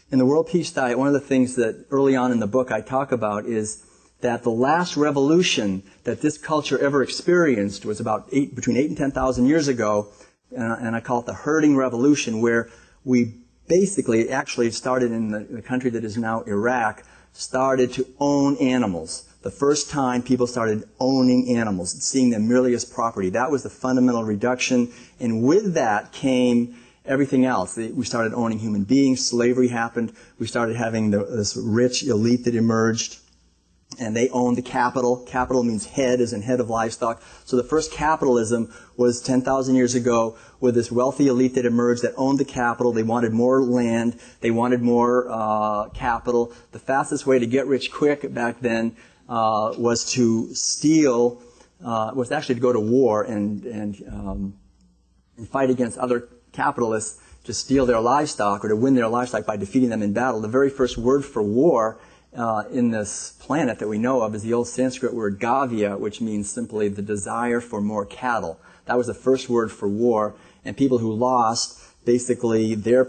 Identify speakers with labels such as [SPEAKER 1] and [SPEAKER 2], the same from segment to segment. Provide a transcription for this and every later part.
[SPEAKER 1] In the World Peace Diet, one of the things that early on in the book I talk about is that the last revolution that this culture ever experienced was about between 8 and 10,000 years ago, and I call it the herding revolution, where we basically, actually started in the country that is now Iraq, started to own animals. The first time people started owning animals, seeing them merely as property. That was the fundamental reduction, and with that came everything else. We started owning human beings, slavery happened, we started having this rich elite that emerged, and they owned the capital. Capital means head, as in head of livestock. So the first capitalism was 10,000 years ago with this wealthy elite that emerged that owned the capital. They wanted more land. They wanted more capital. The fastest way to get rich quick back then was to steal, was actually to go to war and fight against other capitalists to steal their livestock or to win their livestock by defeating them in battle. The very first word for war in this planet that we know of is the old Sanskrit word gavya, which means simply the desire for more cattle. That was the first word for war, and people who lost, basically their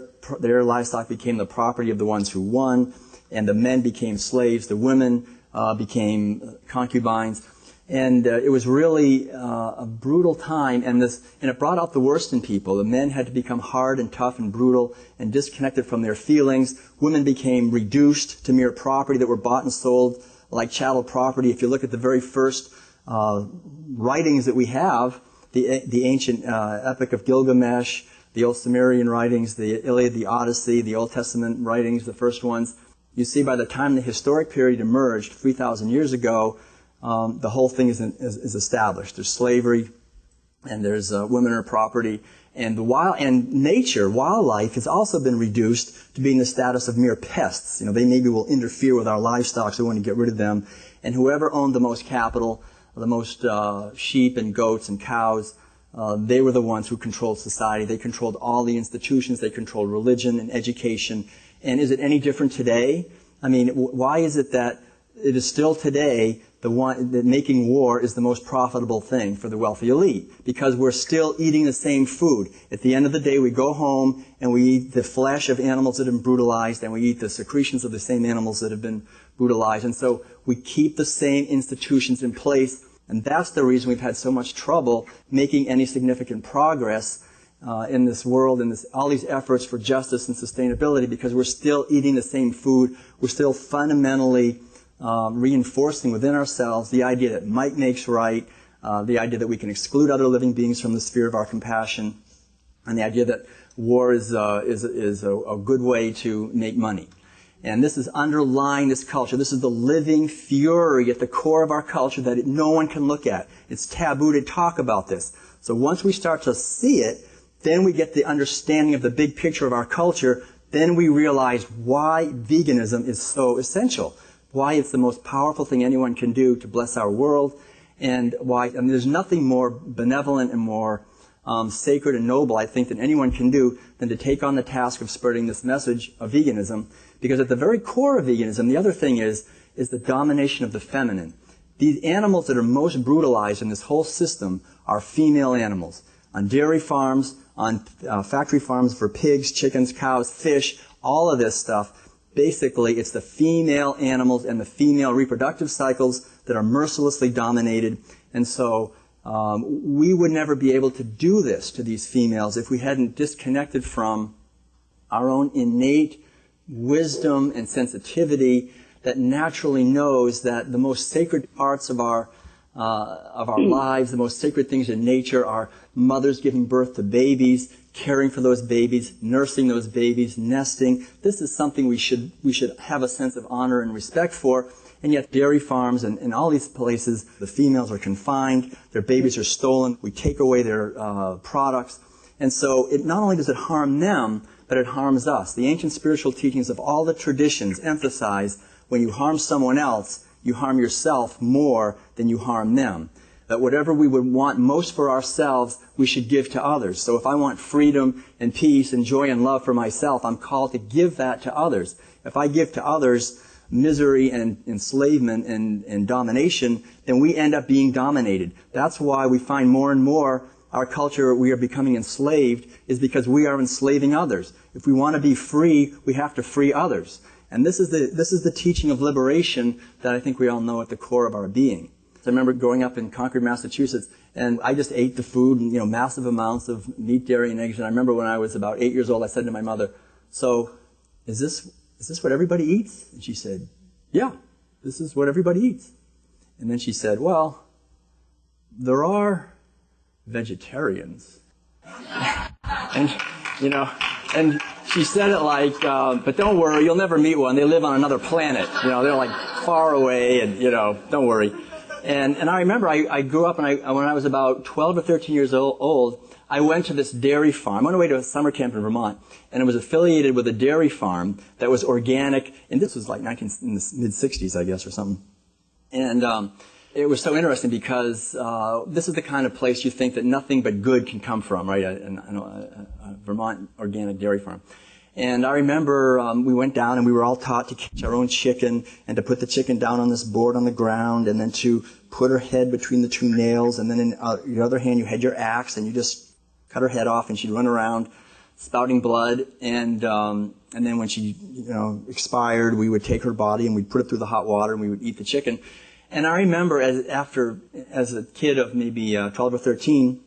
[SPEAKER 1] livestock became the property of the ones who won, and the men became slaves, the women became concubines, and it was really a brutal time, and it brought out the worst in people. The men had to become hard and tough and brutal and disconnected from their feelings. Women became reduced to mere property that were bought and sold like chattel property. If you look at the very first writings that we have, the ancient Epic of Gilgamesh, the old Sumerian writings, the Iliad, the Odyssey, the Old Testament writings, the first ones, you see by the time the historic period emerged 3,000 years ago, the whole thing is established. There's slavery, and there's women are property, and wildlife has also been reduced to being the status of mere pests. They maybe will interfere with our livestock, so we want to get rid of them. And whoever owned the most capital, the most sheep and goats and cows, they were the ones who controlled society. They controlled all the institutions. They controlled religion and education. And is it any different today? I mean, why is it that it is still today that making war is the most profitable thing for the wealthy elite? Because we're still eating the same food. At the end of the day, we go home and we eat the flesh of animals that have been brutalized, and we eat the secretions of the same animals that have been brutalized. And so we keep the same institutions in place, and that's the reason we've had so much trouble making any significant progress in this world, and all these efforts for justice and sustainability, because we're still eating the same food. We're still fundamentally reinforcing within ourselves the idea that might makes right, the idea that we can exclude other living beings from the sphere of our compassion, and the idea that war is a good way to make money. And this is underlying this culture. This is the living fury at the core of our culture that no one can look at. It's taboo to talk about this. So once we start to see it, then we get the understanding of the big picture of our culture. Then we realize why veganism is so essential, why it's the most powerful thing anyone can do to bless our world, and why there's nothing more benevolent and more sacred and noble, I think, than anyone can do than to take on the task of spreading this message of veganism. Because at the very core of veganism, the other thing is the domination of the feminine. These animals that are most brutalized in this whole system are female animals. On dairy farms, on factory farms for pigs, chickens, cows, fish, all of this stuff. Basically, it's the female animals and the female reproductive cycles that are mercilessly dominated. And so we would never be able to do this to these females if we hadn't disconnected from our own innate wisdom and sensitivity that naturally knows that the most sacred parts of our lives, the most sacred things in nature are mothers giving birth to babies, caring for those babies, nursing those babies, nesting. This is something we should have a sense of honor and respect for. And yet dairy farms and all these places, the females are confined, their babies are stolen, we take away their products. And so it not only does it harm them, but it harms us. The ancient spiritual teachings of all the traditions emphasize when you harm someone else, you harm yourself more than you harm them. That whatever we would want most for ourselves, we should give to others. So if I want freedom and peace and joy and love for myself, I'm called to give that to others. If I give to others misery and enslavement and domination, then we end up being dominated. That's why we find more and more our culture, we are becoming enslaved, is because we are enslaving others. If we want to be free, we have to free others. And this is the teaching of liberation that I think we all know at the core of our being. I remember growing up in Concord, Massachusetts, and I just ate the food, massive amounts of meat, dairy, and eggs. And I remember when I was about 8 years old, I said to my mother, "So, is this what everybody eats?" And she said, "Yeah, this is what everybody eats." And then she said, "Well, there are vegetarians." and she said it like, "But don't worry, you'll never meet one. They live on another planet. They're like far away, and don't worry." And I remember I grew up, and when I was about 12 or 13 years old, I went to this dairy farm. I went away to a summer camp in Vermont, and it was affiliated with a dairy farm that was organic, and this was like in the mid-60s, I guess, or something. And it was so interesting because this is the kind of place you think that nothing but good can come from, right? A Vermont organic dairy farm. And I remember we went down and we were all taught to catch our own chicken and to put the chicken down on this board on the ground and then to put her head between the two nails, and then in your other hand you had your axe and you just cut her head off and she'd run around spouting blood, and then when she expired, we would take her body and we'd put it through the hot water and we would eat the chicken. And I remember as a kid of maybe 12 or 13,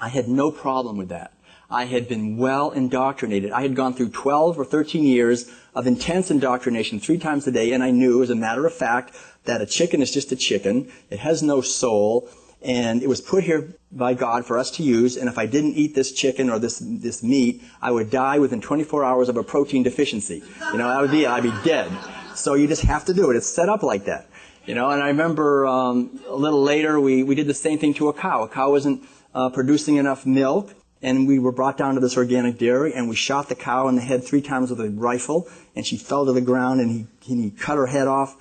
[SPEAKER 1] I had no problem with that. I had been well indoctrinated. I had gone through 12 or 13 years of intense indoctrination 3 times a day, and I knew, as a matter of fact, that a chicken is just a chicken. It has no soul, and it was put here by God for us to use, and if I didn't eat this chicken or this meat, I would die within 24 hours of a protein deficiency. That would be it. I'd be dead. So you just have to do it. It's set up like that. And I remember a little later we did the same thing to a cow. A cow wasn't producing enough milk, and we were brought down to this organic dairy, and we shot the cow in the head 3 times with a rifle, and she fell to the ground, and he cut her head off,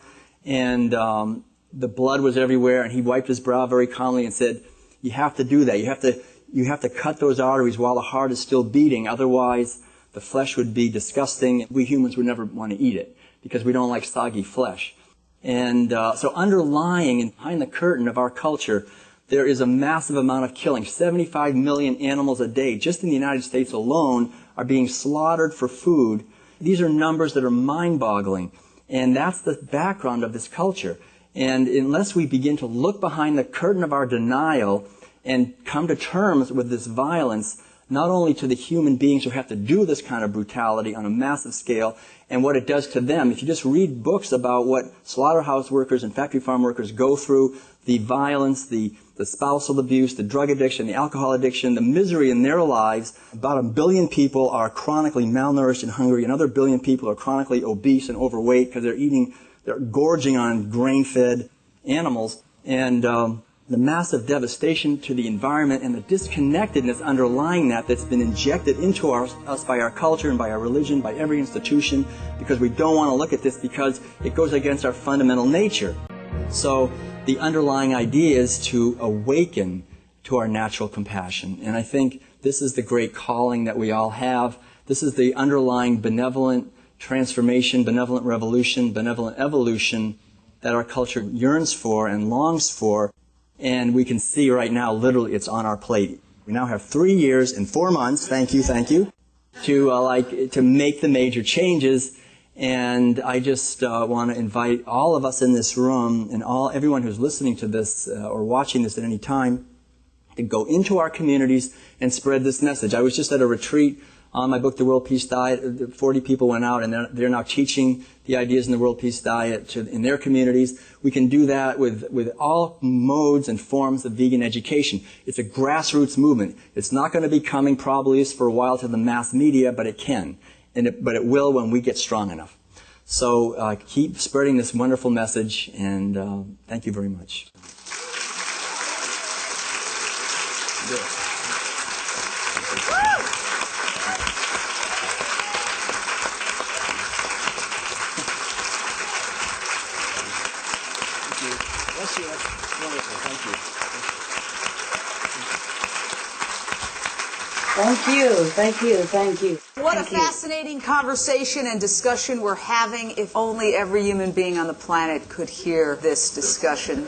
[SPEAKER 1] and the blood was everywhere, and he wiped his brow very calmly and said, "You have to do that. You have to cut those arteries while the heart is still beating, otherwise the flesh would be disgusting. We humans would never want to eat it because we don't like soggy flesh." And so underlying and behind the curtain of our culture, there is a massive amount of killing. 75 million animals a day, just in the United States alone, are being slaughtered for food. These are numbers that are mind-boggling. And that's the background of this culture. And unless we begin to look behind the curtain of our denial and come to terms with this violence, not only to the human beings who have to do this kind of brutality on a massive scale and what it does to them. If you just read books about what slaughterhouse workers and factory farm workers go through, the violence, the spousal abuse, the drug addiction, the alcohol addiction, the misery in their lives, about 1 billion people are chronically malnourished and hungry. Another 1 billion people are chronically obese and overweight because they're gorging on grain-fed animals. And the massive devastation to the environment and the disconnectedness underlying that's been injected into us by our culture and by our religion, by every institution, because we don't want to look at this because it goes against our fundamental nature. So the underlying idea is to awaken to our natural compassion. And I think this is the great calling that we all have. This is the underlying benevolent transformation, benevolent revolution, benevolent evolution that our culture yearns for and longs for. And we can see right now, literally, it's on our plate. We now have 3 years and 4 months, thank you, to make the major changes. And I just want to invite all of us in this room and everyone who's listening to this or watching this at any time to go into our communities and spread this message. I was just at a retreat on my book, The World Peace Diet. 40 people went out, and they're now teaching the ideas in the World Peace Diet in their communities. We can do that with all modes and forms of vegan education. It's a grassroots movement. It's not going to be coming probably for a while to the mass media, but it can. But it will when we get strong enough. So keep spreading this wonderful message, and thank you very much. Bless you. That's wonderful. Thank you.
[SPEAKER 2] Thank you. What a fascinating conversation and discussion we're having. If only every human being on the planet could hear this discussion.